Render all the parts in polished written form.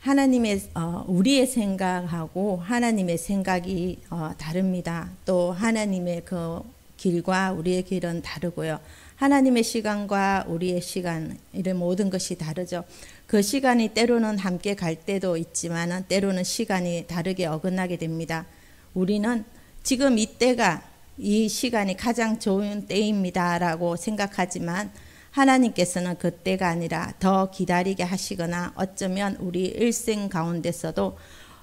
하나님의 우리의 생각하고 하나님의 생각이 다릅니다. 또 하나님의 그 길과 우리의 길은 다르고요. 하나님의 시간과 우리의 시간, 이런 모든 것이 다르죠. 그 시간이 때로는 함께 갈 때도 있지만 때로는 시간이 다르게 어긋나게 됩니다. 우리는 지금 이때가 이 시간이 가장 좋은 때입니다라고 생각하지만 하나님께서는 그때가 아니라 더 기다리게 하시거나 어쩌면 우리 일생 가운데서도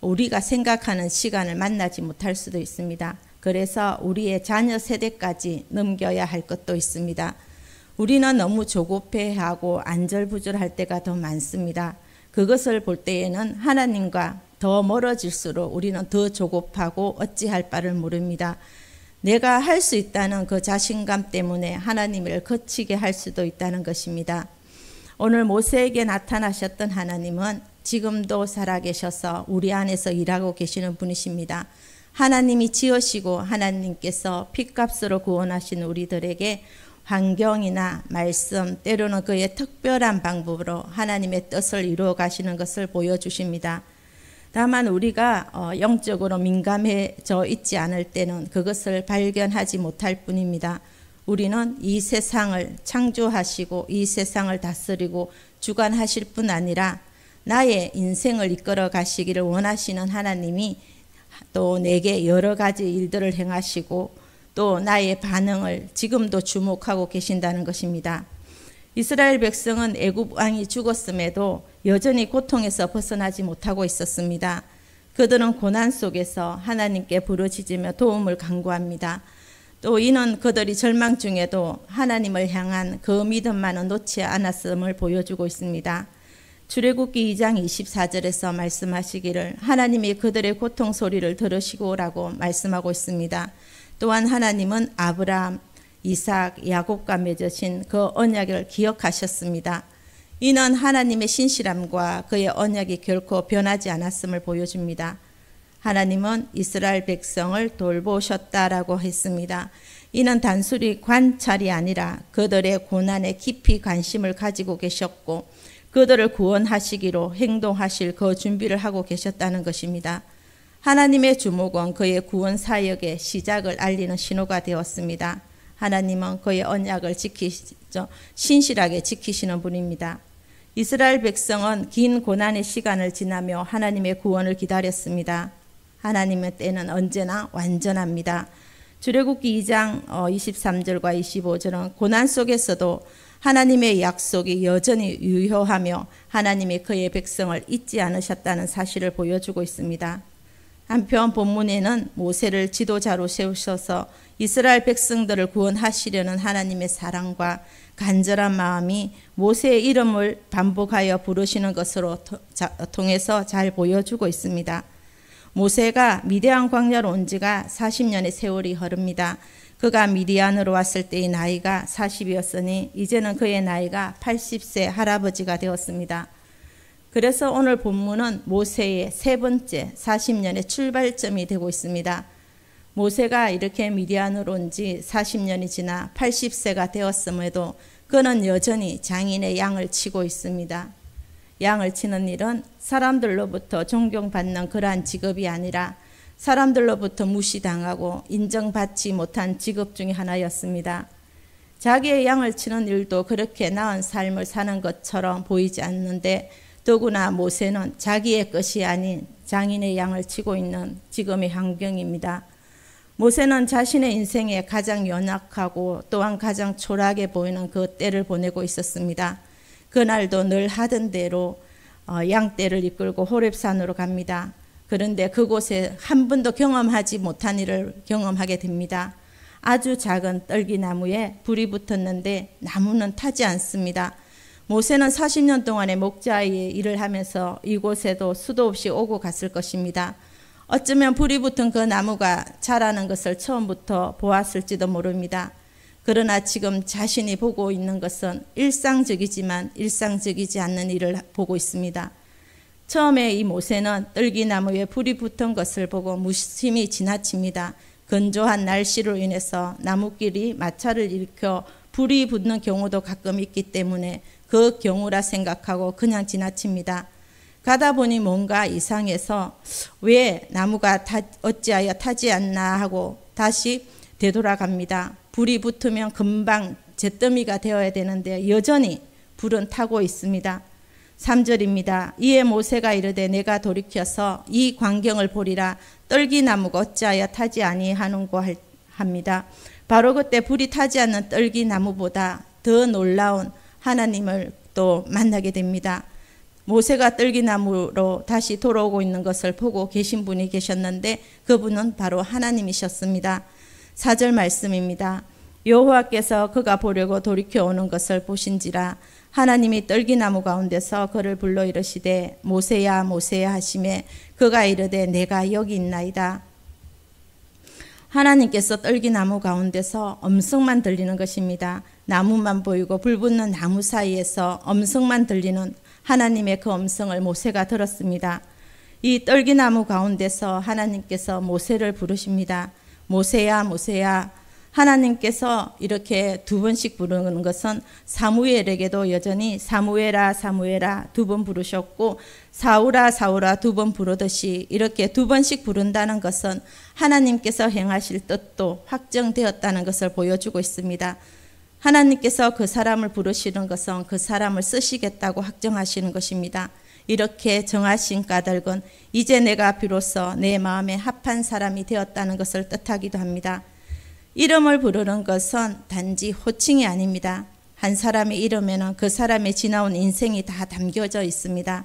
우리가 생각하는 시간을 만나지 못할 수도 있습니다. 그래서 우리의 자녀 세대까지 넘겨야 할 것도 있습니다. 우리는 너무 조급해하고 안절부절할 때가 더 많습니다. 그것을 볼 때에는 하나님과 더 멀어질수록 우리는 더 조급하고 어찌할 바를 모릅니다. 내가 할 수 있다는 그 자신감 때문에 하나님을 거치게 할 수도 있다는 것입니다. 오늘 모세에게 나타나셨던 하나님은 지금도 살아계셔서 우리 안에서 일하고 계시는 분이십니다. 하나님이 지으시고 하나님께서 핏값으로 구원하신 우리들에게 환경이나 말씀, 때로는 그의 특별한 방법으로 하나님의 뜻을 이루어 가시는 것을 보여주십니다. 다만 우리가 영적으로 민감해져 있지 않을 때는 그것을 발견하지 못할 뿐입니다. 우리는 이 세상을 창조하시고 이 세상을 다스리고 주관하실 뿐 아니라 나의 인생을 이끌어 가시기를 원하시는 하나님이 또 내게 여러 가지 일들을 행하시고 또 나의 반응을 지금도 주목하고 계신다는 것입니다. 이스라엘 백성은 애굽 왕이 죽었음에도 여전히 고통에서 벗어나지 못하고 있었습니다. 그들은 고난 속에서 하나님께 부르짖으며 도움을 간구합니다. 또 이는 그들이 절망 중에도 하나님을 향한 그 믿음만은 놓지 않았음을 보여주고 있습니다. 출애굽기 2장 24절에서 말씀하시기를 하나님이 그들의 고통 소리를 들으시고라고 말씀하고 있습니다. 또한 하나님은 아브라함, 이삭, 야곱과 맺으신 그 언약을 기억하셨습니다. 이는 하나님의 신실함과 그의 언약이 결코 변하지 않았음을 보여줍니다. 하나님은 이스라엘 백성을 돌보셨다라고 했습니다. 이는 단순히 관찰이 아니라 그들의 고난에 깊이 관심을 가지고 계셨고 그들을 구원하시기로 행동하실 그 준비를 하고 계셨다는 것입니다. 하나님의 주목은 그의 구원 사역의 시작을 알리는 신호가 되었습니다. 하나님은 그의 언약을 신실하게 지키시는 분입니다. 이스라엘 백성은 긴 고난의 시간을 지나며 하나님의 구원을 기다렸습니다. 하나님의 때는 언제나 완전합니다. 출애굽기 2장 23절과 25절은 고난 속에서도 하나님의 약속이 여전히 유효하며 하나님이 그의 백성을 잊지 않으셨다는 사실을 보여주고 있습니다. 한편 본문에는 모세를 지도자로 세우셔서 이스라엘 백성들을 구원하시려는 하나님의 사랑과 간절한 마음이 모세의 이름을 반복하여 부르시는 것으로 통해서 잘 보여주고 있습니다. 모세가 미디안 광야로 온 지가 40년의 세월이 흐릅니다. 그가 미디안으로 왔을 때의 나이가 40이었으니 이제는 그의 나이가 80세 할아버지가 되었습니다. 그래서 오늘 본문은 모세의 세 번째 40년의 출발점이 되고 있습니다. 모세가 이렇게 미디안으로 온 지 40년이 지나 80세가 되었음에도 그는 여전히 장인의 양을 치고 있습니다. 양을 치는 일은 사람들로부터 존경받는 그러한 직업이 아니라 사람들로부터 무시당하고 인정받지 못한 직업 중에 하나였습니다. 자기의 양을 치는 일도 그렇게 나은 삶을 사는 것처럼 보이지 않는데 더구나 모세는 자기의 것이 아닌 장인의 양을 치고 있는 지금의 환경입니다. 모세는 자신의 인생에 가장 연약하고 또한 가장 초라하게 보이는 그 때를 보내고 있었습니다. 그날도 늘 하던 대로 양떼를 이끌고 호렙산으로 갑니다. 그런데 그곳에 한 번도 경험하지 못한 일을 경험하게 됩니다. 아주 작은 떨기나무에 불이 붙었는데 나무는 타지 않습니다. 모세는 40년 동안의 목자의 일을 하면서 이곳에도 수도 없이 오고 갔을 것입니다. 어쩌면 불이 붙은 그 나무가 자라는 것을 처음부터 보았을지도 모릅니다. 그러나 지금 자신이 보고 있는 것은 일상적이지만 일상적이지 않는 일을 보고 있습니다. 처음에 이 모세는 떨기나무에 불이 붙은 것을 보고 무심히 지나칩니다. 건조한 날씨로 인해서 나무끼리 마찰을 일으켜 불이 붙는 경우도 가끔 있기 때문에 그 경우라 생각하고 그냥 지나칩니다. 가다 보니 뭔가 이상해서 왜 나무가 어찌하여 타지 않나 하고 다시 되돌아갑니다. 불이 붙으면 금방 잿더미가 되어야 되는데 여전히 불은 타고 있습니다. 3절입니다. 이에 모세가 이르되 내가 돌이켜서 이 광경을 보리라 떨기나무가 어찌하여 타지 아니하는고 합니다. 바로 그때 불이 타지 않는 떨기나무보다 더 놀라운 하나님을 또 만나게 됩니다. 모세가 떨기나무로 다시 돌아오고 있는 것을 보고 계신 분이 계셨는데 그분은 바로 하나님이셨습니다. 4절 말씀입니다. 여호와께서 그가 보려고 돌이켜 오는 것을 보신지라 하나님이 떨기나무 가운데서 그를 불러 이르시되 모세야 모세야 하시매 그가 이르되 내가 여기 있나이다. 하나님께서 떨기나무 가운데서 음성만 들리는 것입니다. 나무만 보이고 불 붙는 나무 사이에서 음성만 들리는 하나님의 그 음성을 모세가 들었습니다. 이 떨기나무 가운데서 하나님께서 모세를 부르십니다. 모세야 모세야. 하나님께서 이렇게 두 번씩 부르는 것은 사무엘에게도 여전히 사무엘아 사무엘아 두 번 부르셨고 사울아 사울아 두 번 부르듯이 이렇게 두 번씩 부른다는 것은 하나님께서 행하실 뜻도 확정되었다는 것을 보여주고 있습니다. 하나님께서 그 사람을 부르시는 것은 그 사람을 쓰시겠다고 확정하시는 것입니다. 이렇게 정하신 까닭은 이제 내가 비로소 내 마음에 합한 사람이 되었다는 것을 뜻하기도 합니다. 이름을 부르는 것은 단지 호칭이 아닙니다. 한 사람의 이름에는 그 사람의 지나온 인생이 다 담겨져 있습니다.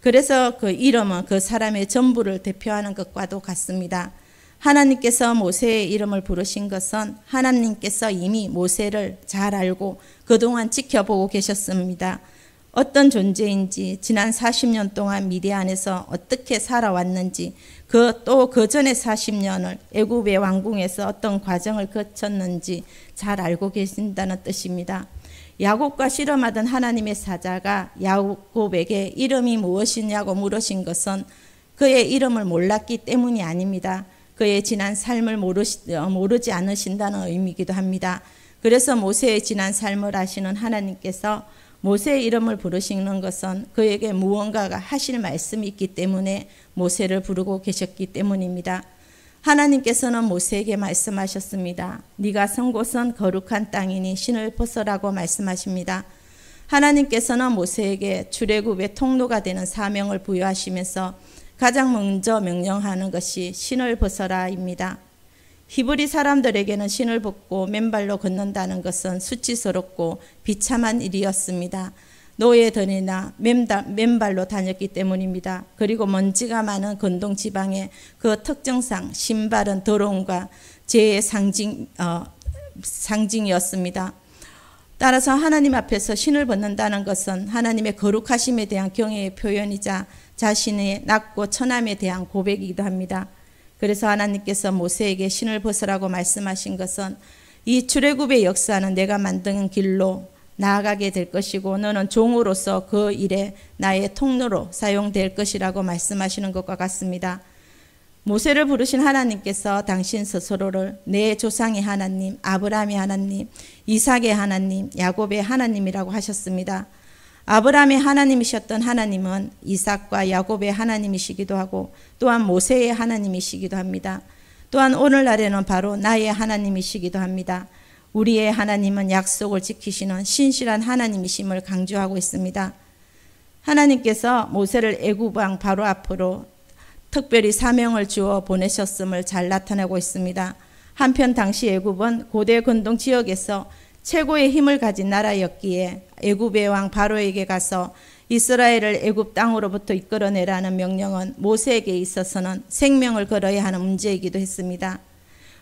그래서 그 이름은 그 사람의 전부를 대표하는 것과도 같습니다. 하나님께서 모세의 이름을 부르신 것은 하나님께서 이미 모세를 잘 알고 그동안 지켜보고 계셨습니다. 어떤 존재인지 지난 40년 동안 미디안에서 어떻게 살아왔는지 또 그 전에 40년을 애굽의 왕궁에서 어떤 과정을 거쳤는지 잘 알고 계신다는 뜻입니다. 야곱과 씨름하던 하나님의 사자가 야곱에게 이름이 무엇이냐고 물으신 것은 그의 이름을 몰랐기 때문이 아닙니다. 그의 지난 삶을 모르지 않으신다는 의미이기도 합니다. 그래서 모세의 지난 삶을 아시는 하나님께서 모세의 이름을 부르시는 것은 그에게 무언가가 하실 말씀이 있기 때문에 모세를 부르고 계셨기 때문입니다. 하나님께서는 모세에게 말씀하셨습니다. 네가 선 곳은 거룩한 땅이니 신을 벗으라고 말씀하십니다. 하나님께서는 모세에게 출애굽의 통로가 되는 사명을 부여하시면서 가장 먼저 명령하는 것이 신을 벗어라입니다. 히브리 사람들에게는 신을 벗고 맨발로 걷는다는 것은 수치스럽고 비참한 일이었습니다. 노예들이나 맨발로 다녔기 때문입니다. 그리고 먼지가 많은 건동 지방의 그 특징상 신발은 더러움과 죄의 상징이었습니다. 따라서 하나님 앞에서 신을 벗는다는 것은 하나님의 거룩하심에 대한 경외의 표현이자 자신의 낮고 천함에 대한 고백이기도 합니다. 그래서 하나님께서 모세에게 신을 벗으라고 말씀하신 것은 이 출애굽의 역사는 내가 만든 길로 나아가게 될 것이고 너는 종으로서 그 일에 나의 통로로 사용될 것이라고 말씀하시는 것과 같습니다. 모세를 부르신 하나님께서 당신 스스로를 내 조상의 하나님, 아브라함의 하나님, 이삭의 하나님, 야곱의 하나님이라고 하셨습니다. 아브라함의 하나님이셨던 하나님은 이삭과 야곱의 하나님이시기도 하고 또한 모세의 하나님이시기도 합니다. 또한 오늘날에는 바로 나의 하나님이시기도 합니다. 우리의 하나님은 약속을 지키시는 신실한 하나님이심을 강조하고 있습니다. 하나님께서 모세를 애굽 왕 바로 앞으로 특별히 사명을 주어 보내셨음을 잘 나타내고 있습니다. 한편 당시 애굽은 고대 근동 지역에서 최고의 힘을 가진 나라였기에 애굽의 왕 바로에게 가서 이스라엘을 애굽 땅으로부터 이끌어내라는 명령은 모세에게 있어서는 생명을 걸어야 하는 문제이기도 했습니다.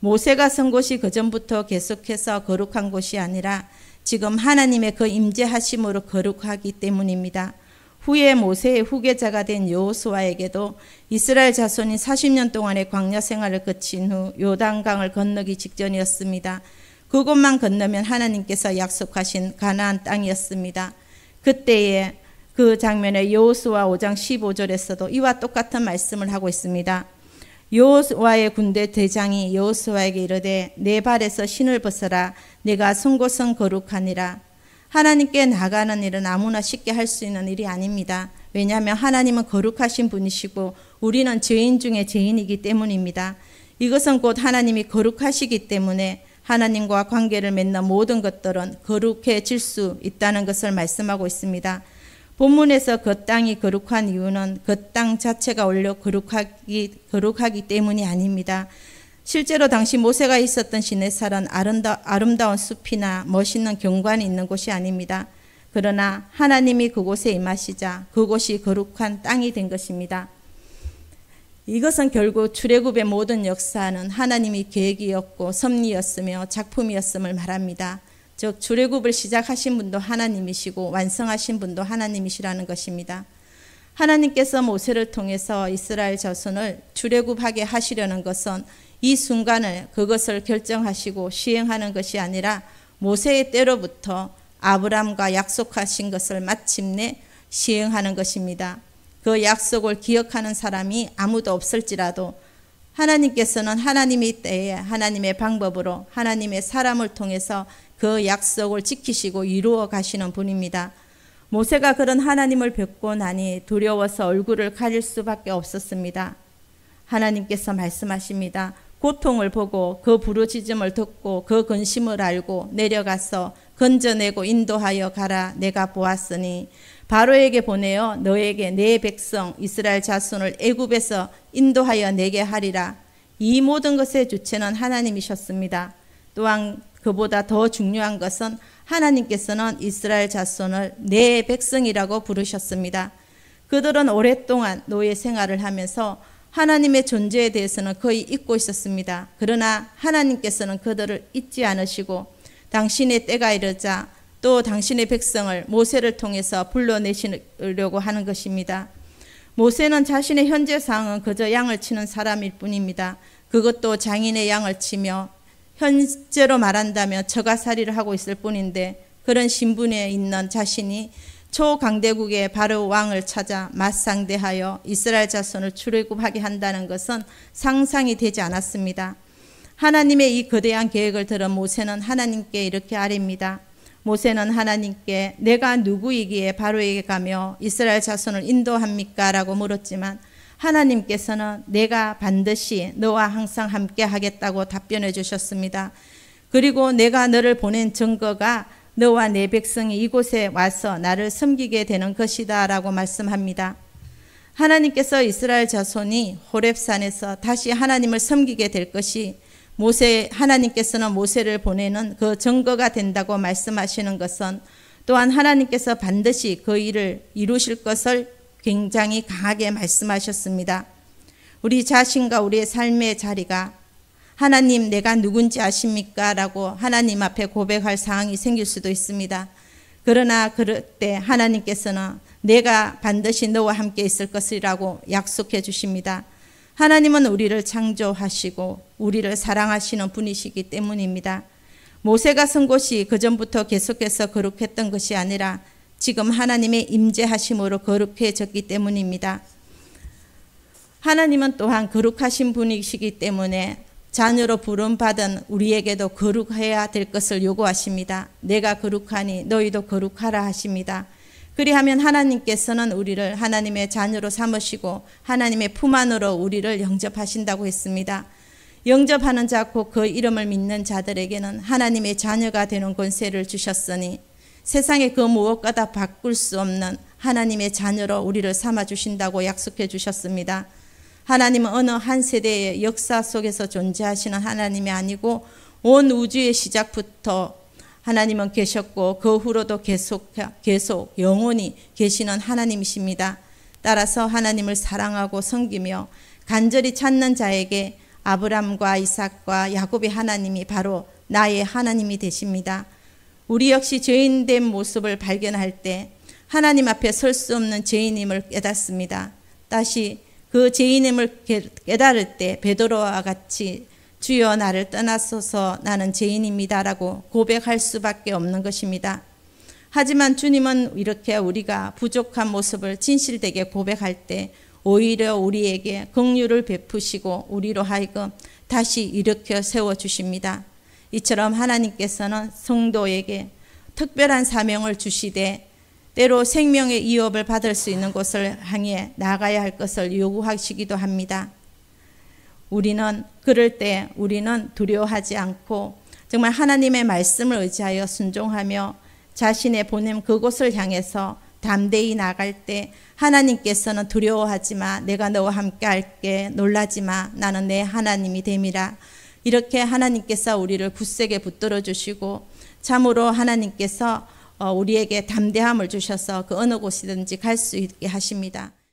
모세가 선 곳이 그전부터 계속해서 거룩한 곳이 아니라 지금 하나님의 그 임재하심으로 거룩하기 때문입니다. 후에 모세의 후계자가 된 여호수아에게도 이스라엘 자손이 40년 동안의 광야 생활을 거친 후 요단강을 건너기 직전이었습니다. 그곳만 건너면 하나님께서 약속하신 가나안 땅이었습니다. 그때에 그 장면에 여호수아 5장 15절에서도 이와 똑같은 말씀을 하고 있습니다. 여호수아의 군대 대장이 여호수아에게 이르되 내 발에서 신을 벗어라 내가 선 곳은 거룩하니라. 하나님께 나가는 일은 아무나 쉽게 할 수 있는 일이 아닙니다. 왜냐하면 하나님은 거룩하신 분이시고 우리는 죄인 중에 죄인이기 때문입니다. 이것은 곧 하나님이 거룩하시기 때문에 하나님과 관계를 맺는 모든 것들은 거룩해질 수 있다는 것을 말씀하고 있습니다. 본문에서 그 땅이 거룩한 이유는 그 땅 자체가 원래 거룩하기 때문이 아닙니다. 실제로 당시 모세가 있었던 시내살은 아름다운 숲이나 멋있는 경관이 있는 곳이 아닙니다. 그러나 하나님이 그곳에 임하시자 그곳이 거룩한 땅이 된 것입니다. 이것은 결국 출애굽의 모든 역사는 하나님이 계획이었고 섭리였으며 작품이었음을 말합니다. 즉 출애굽을 시작하신 분도 하나님이시고 완성하신 분도 하나님이시라는 것입니다. 하나님께서 모세를 통해서 이스라엘 자손을 출애굽하게 하시려는 것은 이 순간을 그것을 결정하시고 시행하는 것이 아니라 모세의 때로부터 아브라함과 약속하신 것을 마침내 시행하는 것입니다. 그 약속을 기억하는 사람이 아무도 없을지라도 하나님께서는 하나님의 때에 하나님의 방법으로 하나님의 사람을 통해서 그 약속을 지키시고 이루어 가시는 분입니다. 모세가 그런 하나님을 뵙고 나니 두려워서 얼굴을 가릴 수밖에 없었습니다. 하나님께서 말씀하십니다. 고통을 보고 그 부르짖음을 듣고 그 근심을 알고 내려가서 건져내고 인도하여 가라. 내가 보았으니 바로에게 보내어 너에게 내 백성 이스라엘 자손을 애굽에서 인도하여 내게 하리라. 이 모든 것의 주체는 하나님이셨습니다. 또한 그보다 더 중요한 것은 하나님께서는 이스라엘 자손을 내 백성이라고 부르셨습니다. 그들은 오랫동안 노예 생활을 하면서 하나님의 존재에 대해서는 거의 잊고 있었습니다. 그러나 하나님께서는 그들을 잊지 않으시고 당신의 때가 이르자 또 당신의 백성을 모세를 통해서 불러내시려고 하는 것입니다. 모세는 자신의 현재 상황은 그저 양을 치는 사람일 뿐입니다. 그것도 장인의 양을 치며 현재로 말한다면 처가살이를 하고 있을 뿐인데 그런 신분에 있는 자신이 초강대국의 바로 왕을 찾아 맞상대하여 이스라엘 자손을 출애굽하게 한다는 것은 상상이 되지 않았습니다. 하나님의 이 거대한 계획을 들은 모세는 하나님께 이렇게 아뢰입니다. 모세는 하나님께 내가 누구이기에 바로에게 가며 이스라엘 자손을 인도합니까? 라고 물었지만 하나님께서는 내가 반드시 너와 항상 함께 하겠다고 답변해 주셨습니다. 그리고 내가 너를 보낸 증거가 너와 내 백성이 이곳에 와서 나를 섬기게 되는 것이다 라고 말씀합니다. 하나님께서 이스라엘 자손이 호렙산에서 다시 하나님을 섬기게 될 것이 하나님께서는 모세를 보내는 그 증거가 된다고 말씀하시는 것은 또한 하나님께서 반드시 그 일을 이루실 것을 굉장히 강하게 말씀하셨습니다. 우리 자신과 우리의 삶의 자리가 하나님 내가 누군지 아십니까? 라고 하나님 앞에 고백할 상황이 생길 수도 있습니다. 그러나 그럴 때 하나님께서는 내가 반드시 너와 함께 있을 것이라고 약속해 주십니다. 하나님은 우리를 창조하시고 우리를 사랑하시는 분이시기 때문입니다. 모세가 선 곳이 그전부터 계속해서 거룩했던 것이 아니라 지금 하나님의 임재하심으로 거룩해졌기 때문입니다. 하나님은 또한 거룩하신 분이시기 때문에 자녀로 부름받은 우리에게도 거룩해야 될 것을 요구하십니다. 내가 거룩하니 너희도 거룩하라 하십니다. 그리하면 하나님께서는 우리를 하나님의 자녀로 삼으시고 하나님의 품 안으로 우리를 영접하신다고 했습니다. 영접하는 자 곧 그 이름을 믿는 자들에게는 하나님의 자녀가 되는 권세를 주셨으니 세상의 그 무엇과도 바꿀 수 없는 하나님의 자녀로 우리를 삼아주신다고 약속해 주셨습니다. 하나님은 어느 한 세대의 역사 속에서 존재하시는 하나님이 아니고 온 우주의 시작부터 하나님은 계셨고 그 후로도 계속 영원히 계시는 하나님이십니다. 따라서 하나님을 사랑하고 섬기며 간절히 찾는 자에게 아브람과 이삭과 야곱의 하나님이 바로 나의 하나님이 되십니다. 우리 역시 죄인된 모습을 발견할 때 하나님 앞에 설 수 없는 죄인임을 깨닫습니다. 다시 그 죄인임을 깨달을 때 베드로와 같이 주여 나를 떠나소서 나는 죄인입니다라고 고백할 수밖에 없는 것입니다. 하지만 주님은 이렇게 우리가 부족한 모습을 진실되게 고백할 때 오히려 우리에게 긍휼을 베푸시고 우리로 하여금 다시 일으켜 세워주십니다. 이처럼 하나님께서는 성도에게 특별한 사명을 주시되 때로 생명의 위협을 받을 수 있는 곳을 향해 나가야 할 것을 요구하시기도 합니다. 우리는 그럴 때 우리는 두려워하지 않고 정말 하나님의 말씀을 의지하여 순종하며 자신의 보냄 그곳을 향해서 담대히 나갈 때 하나님께서는 두려워하지 마, 내가 너와 함께 할게, 놀라지 마, 나는 내 하나님이 됨이라. 이렇게 하나님께서 우리를 굳세게 붙들어 주시고 참으로 하나님께서 우리에게 담대함을 주셔서 그 어느 곳이든지 갈 수 있게 하십니다.